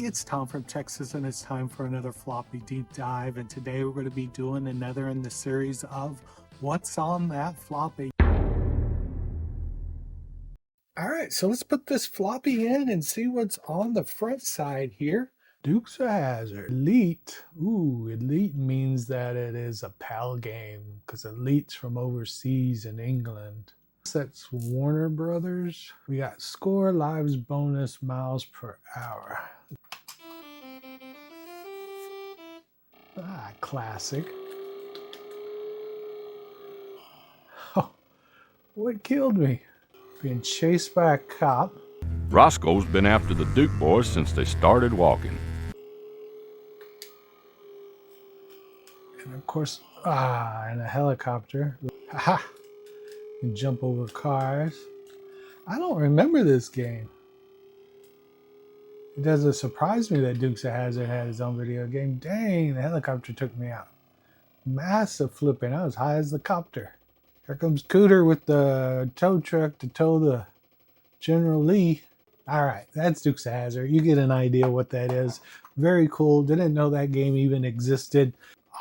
it's Tom from Texas, and it's time for another Floppy Deep Dive. And today we're going to be doing another in the series of What's on That Floppy. Alright, so let's put this floppy in and see what's on the front side here. Dukes of Hazzard. Elite. Ooh, Elite means that it is a PAL game, because Elite's from overseas in England. That's Warner Brothers. We got score, lives, bonus, miles per hour. Ah, classic. Oh, what killed me? Being chased by a cop. Roscoe's been after the Duke boys since they started walking. And of course, and a helicopter. Haha! You can jump over cars. I don't remember this game. It doesn't surprise me that Dukes of Hazzard had his own video game. Dang, the helicopter took me out. Massive flipping. I was high as the copter. Here comes Cooter with the tow truck to tow the General Lee. All right, that's Dukes of Hazzard. You get an idea what that is. Very cool. Didn't know that game even existed.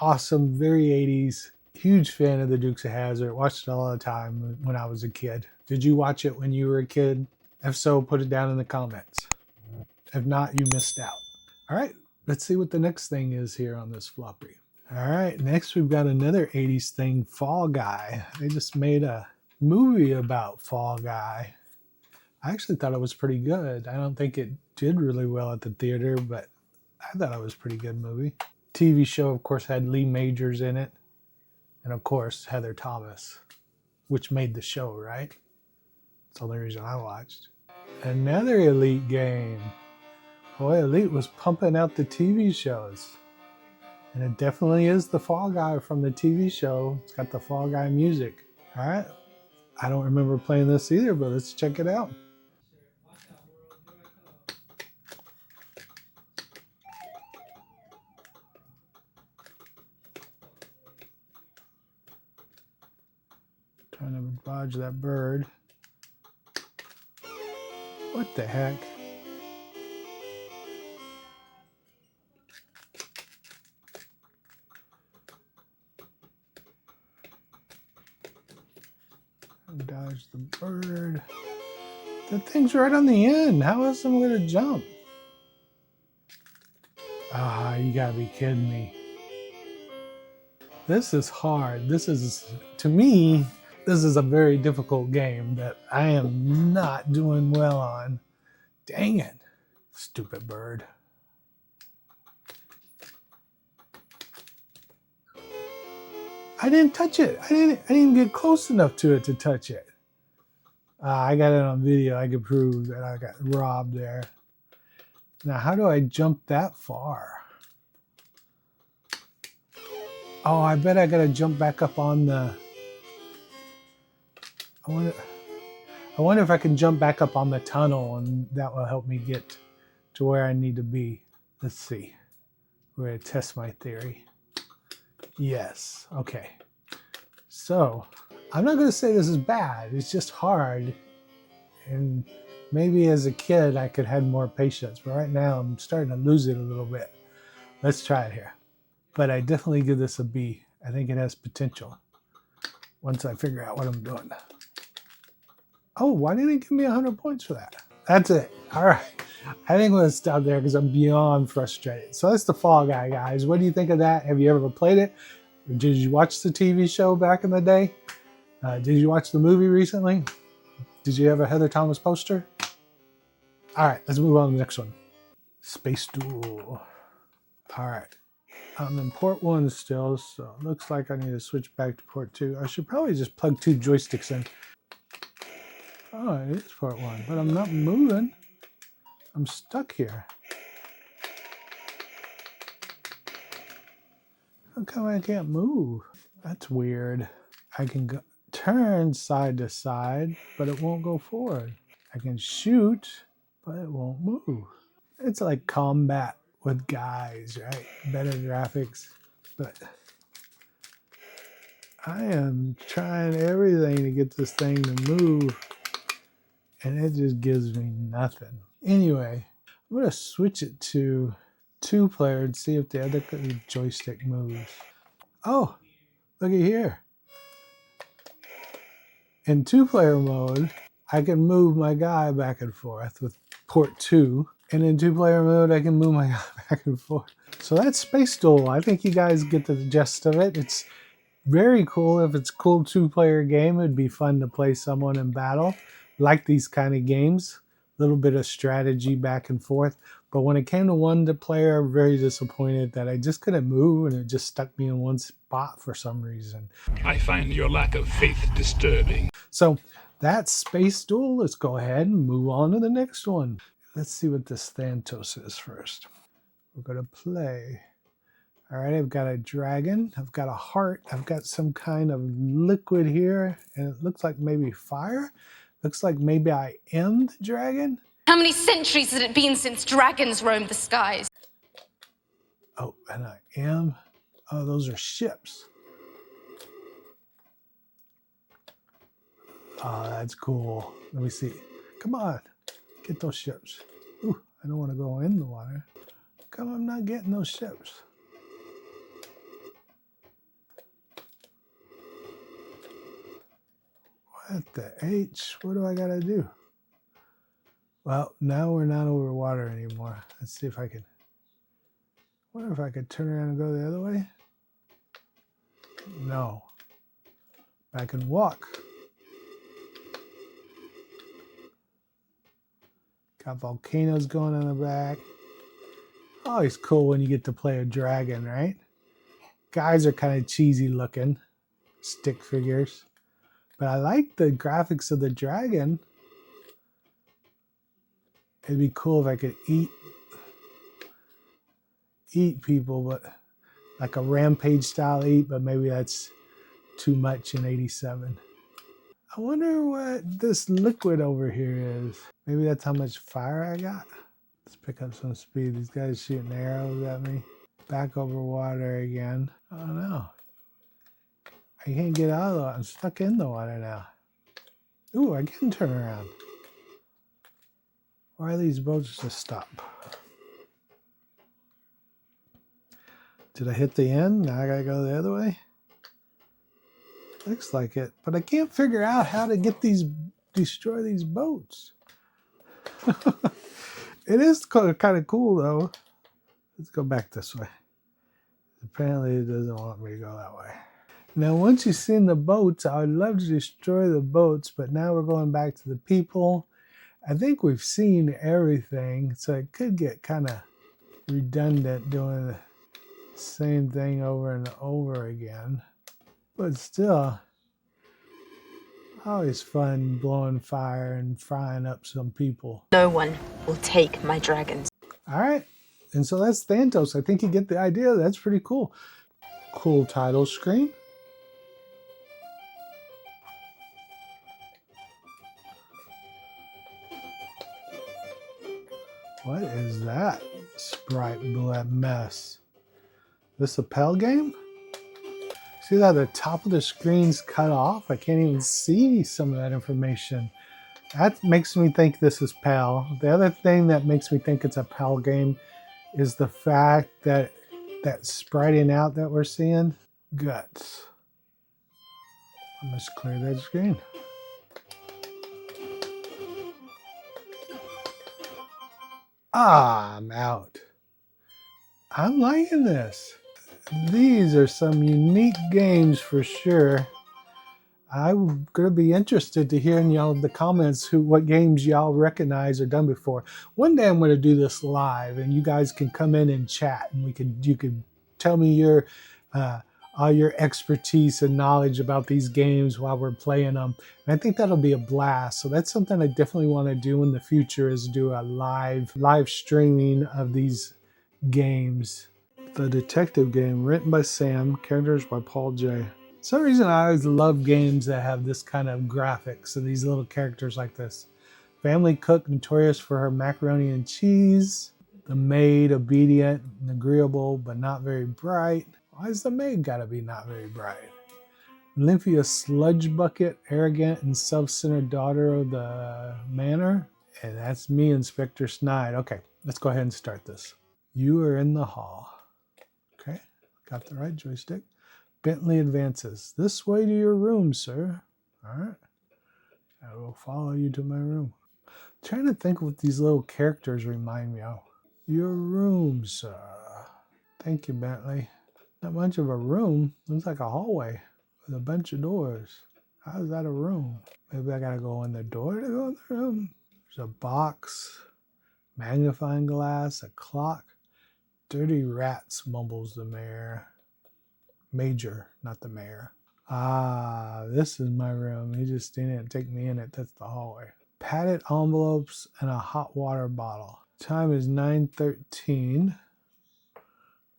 Awesome, very 80s. Huge fan of the Dukes of Hazzard. Watched it all the time when I was a kid. Did you watch it when you were a kid? If so, put it down in the comments. If not, you missed out. All right, let's see what the next thing is here on this floppy. All right, next we've got another 80s thing, Fall Guy. They just made a movie about Fall Guy. I actually thought it was pretty good. I don't think it did really well at the theater, but I thought it was a pretty good movie. TV show, of course, had Lee Majors in it. And of course, Heather Thomas, which made the show, right? That's the only reason I watched. Another Elite game. Boy, Elite was pumping out the TV shows. And it definitely is the Fall Guy from the TV show. It's got the Fall Guy music. All right. I don't remember playing this either, but let's check it out. Trying to dodge that bird. What the heck? Dodge the bird. That thing's right on the end. How else am I going to jump? Ah, you gotta be kidding me. This is hard. This is, to me, this is a very difficult game that I am not doing well on. Dang it. Stupid bird. I didn't touch it. I didn't even get close enough to it to touch it. I got it on video. I could prove that I got robbed there. Now, how do I jump that far? Oh, I bet I got to jump back up on the... I wonder if I can jump back up on the tunnel, and that will help me get to where I need to be. Let's see. We're going to test my theory. Yes. Okay. So, I'm not going to say this is bad. It's just hard. And maybe as a kid, I could have more patience. But right now, I'm starting to lose it a little bit. Let's try it here. But I definitely give this a B. I think it has potential. Once I figure out what I'm doing. Oh, why didn't it give me 100 points for that? That's it. All right. I think we'll stop there because I'm beyond frustrated. So that's the Fall Guy, guys. What do you think of that? Have you ever played it? Did you watch the TV show back in the day? Did you watch the movie recently? Did you have a Heather Thomas poster? All right, let's move on to the next one. Space Duel. All right. I'm in port 1 still, so it looks like I need to switch back to port 2. I should probably just plug 2 joysticks in. Oh, it is port 1, but I'm not moving. I'm stuck here. How come I can't move? That's weird. I can go, turn side to side, but it won't go forward. I can shoot, but it won't move. It's like combat with guys, right? Better graphics, but I am trying everything to get this thing to move, and it just gives me nothing. Anyway, I'm going to switch it to 2-player and see if the other joystick moves. Oh, look at here. In 2-player mode, I can move my guy back and forth with port 2. And in 2-player mode, I can move my guy back and forth. So that's Space Duel. I think you guys get the gist of it. It's very cool. If it's a cool 2-player game, it'd be fun to play someone in battle. Like these kind of games. A little bit of strategy back and forth. But when it came to 1-player, I'm very disappointed that I just couldn't move and it just stuck me in one spot for some reason. I find your lack of faith disturbing. So that's Space Duel. Let's go ahead and move on to the next one. Let's see what this Thanatos is first. We're going to play. All right, I've got a dragon. I've got a heart. I've got some kind of liquid here. And it looks like maybe fire. Looks like maybe I am the dragon. How many centuries has it been since dragons roamed the skies? Oh, and I am. Oh, those are ships. Oh, that's cool. Let me see. Come on. Get those ships. Ooh, I don't want to go in the water. Come on, I'm not getting those ships. What the H? What do I got to do? Well, now we're not over water anymore. Let's see if I can. Wonder if I could turn around and go the other way. No. I can walk. Got volcanoes going on the back. Always cool when you get to play a dragon, right? Guys are kind of cheesy looking. Stick figures. But I like the graphics of the dragon. It'd be cool if I could eat people, but like a rampage style eat, but maybe that's too much in 87. I wonder what this liquid over here is. Maybe that's how much fire I got. Let's pick up some speed. These guys shooting arrows at me. Back over water again. I don't know. I can't get out of the water. I'm stuck in the water now. Ooh, I can turn around. Why are these boats just stop? Did I hit the end? Now I gotta go the other way? Looks like it, but I can't figure out how to get destroy these boats. It is kind of cool though. Let's go back this way. Apparently it doesn't want me to go that way. Now once you've seen the boats, I would love to destroy the boats, but now we're going back to the people. I think we've seen everything, so it could get kind of redundant doing the same thing over and over again. But still, always fun blowing fire and frying up some people. No one will take my dragons. All right, and so that's Thanatos. I think you get the idea. That's pretty cool. Cool title screen. What is that? Sprite BL Mess. This a PEL game? See that the top of the screen's cut off? I can't even see some of that information. That makes me think this is PEL. The other thing that makes me think it's a PEL game is the fact that that spriting out that we're seeing, guts. Let's clear that screen. Ah, I'm out. I'm liking this. These are some unique games for sure. I'm gonna be interested to hear in y'all the comments what games y'all recognize or done before. One day I'm gonna do this live, and you guys can come in and chat, and you could tell me your all your expertise and knowledge about these games while we're playing them. And I think that'll be a blast. So that's something I definitely want to do in the future, is do a live streaming of these games. The detective game, written by Sam, characters by Paul J. For some reason I always love games that have this kind of graphics and these little characters like this. Family cook notorious for her macaroni and cheese. The maid, obedient and agreeable but not very bright. Why is the maid gotta be not very bright? Lymphia sludge bucket, arrogant and self-centered daughter of the manor. And that's me, Inspector Snide. Okay, Let's go ahead and start this. You are in the hall. Okay, got the right joystick. Bentley advances. This way to your room, sir. All right. I will follow you to my room. I'm trying to think what these little characters remind me of. Your room, sir. Thank you, Bentley. Not much of a room. Looks like a hallway with a bunch of doors. How is that a room? Maybe I gotta go in the door to go in the room. There's a box, magnifying glass, a clock. Dirty rats, mumbles the mayor. Major, not the mayor. Ah, this is my room. He just didn't take me in it. That's the hallway. Padded envelopes and a hot water bottle. Time is 9:13.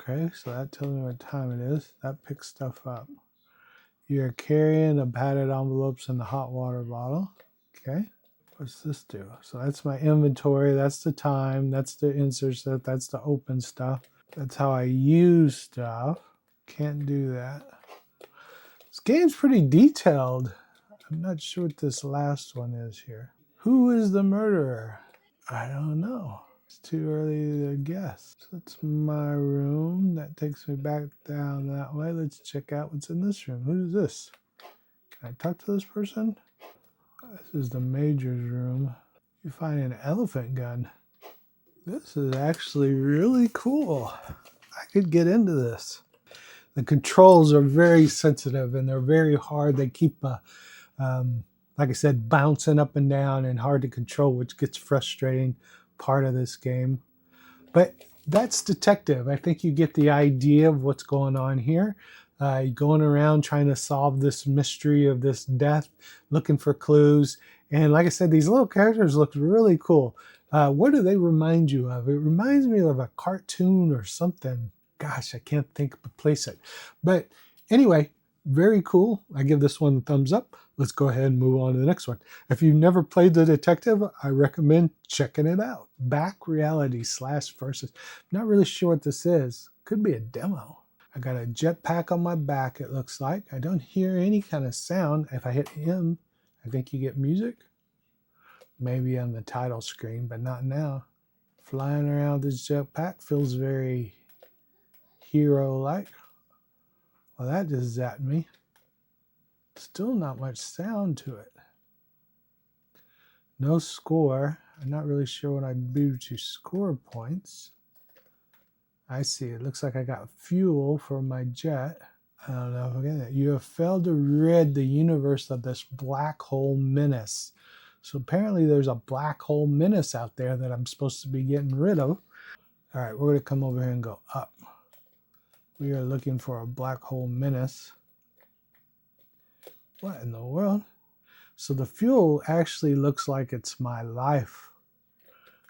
Okay, so that tells me what time it is. That picks stuff up. You're carrying the padded envelopes and the hot water bottle. Okay, what's this do? So that's my inventory. That's the time. That's the insert stuff. That's the open stuff. That's how I use stuff. Can't do that. This game's pretty detailed. I'm not sure what this last one is here. Who is the murderer? I don't know. It's too early to guess. So that's my room. That takes me back down that way. Let's check out what's in this room. Who's this? Can I talk to this person? This is the major's room. You find an elephant gun. This is actually really cool. I could get into this. The controls are very sensitive and they're very hard. They keep, like I said, bouncing up and down and hard to control, which gets frustrating part of this game. But that's detective. I think you get the idea of what's going on here. You're going around trying to solve this mystery of this death, looking for clues. And like I said, these little characters look really cool. What do they remind you of? It reminds me of a cartoon or something. Gosh, I can't think of a place it. But anyway, very cool. I give this one a thumbs up. Let's go ahead and move on to the next one. If you've never played The Detective, I recommend checking it out. Back reality / versus. Not really sure what this is. Could be a demo. I got a jetpack on my back, it looks like. I don't hear any kind of sound. If I hit M, I think you get music. Maybe on the title screen, but not now. Flying around this jetpack feels very hero-like. Well, that just zapped me. Still not much sound to it. No score. I'm not really sure what I do to score points. I see. It looks like I got fuel for my jet. I don't know if I get that. You have failed to rid the universe of this black hole menace. So apparently there's a black hole menace out there that I'm supposed to be getting rid of. All right, we're going to come over here and go up. We are looking for a black hole menace. What in the world? So the fuel actually looks like it's my life.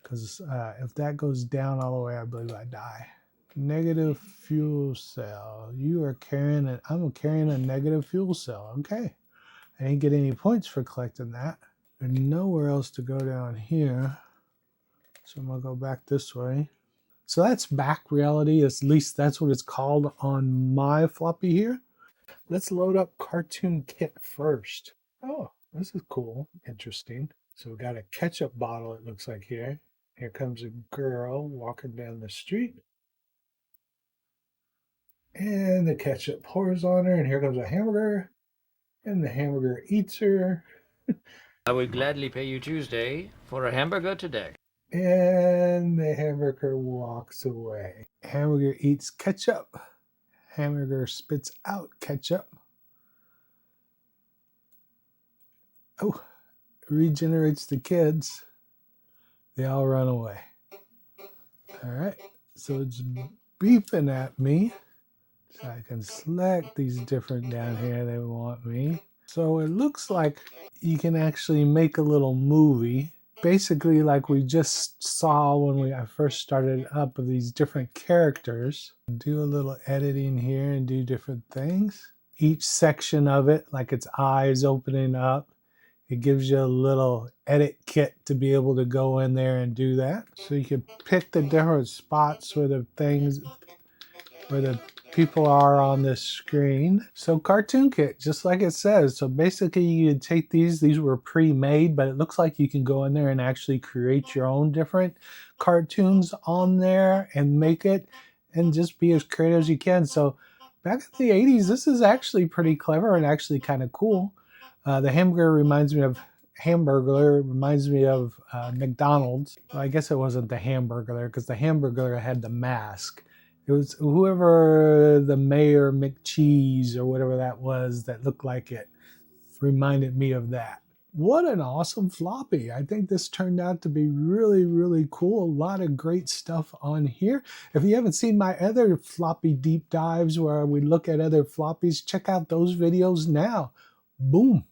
Because if that goes down all the way, I believe I die. Negative fuel cell. You are carrying I'm carrying a negative fuel cell. Okay. I didn't get any points for collecting that. There's nowhere else to go down here. So I'm going to go back this way. So that's back reality. At least that's what it's called on my floppy here. Let's load up Cartoon Kit first. Oh, this is cool. Interesting. So we got a ketchup bottle, it looks like here. Here comes a girl walking down the street. And the ketchup pours on her, and here comes a hamburger. And the hamburger eats her. I would gladly pay you Tuesday for a hamburger today. And the hamburger walks away. Hamburger eats ketchup. Hamburger spits out ketchup. Oh, regenerates the kids. They all run away. All right, so it's beeping at me. So I can select these different down here they want me. So it looks like you can actually make a little movie. Basically like we just saw when I first started up of these different characters. Do a little editing here and do different things. Each section of it, like its eyes opening up, it gives you a little edit kit to be able to go in there and do that. So you can pick the different spots where the things, where the people are on this screen. So cartoon kit, just like it says. So basically you take these were pre-made, but it looks like you can go in there and actually create your own different cartoons on there and make it and just be as creative as you can. So back in the 80s, this is actually pretty clever and actually kind of cool. The hamburger reminds me of McDonald's. Well, I guess it wasn't the Hamburglar because the Hamburglar had the mask. It was whoever the Mayor McCheese or whatever that was that looked like it reminded me of that. What an awesome floppy. I think this turned out to be really, really cool. A lot of great stuff on here. If you haven't seen my other floppy deep dives where we look at other floppies, check out those videos now. Boom.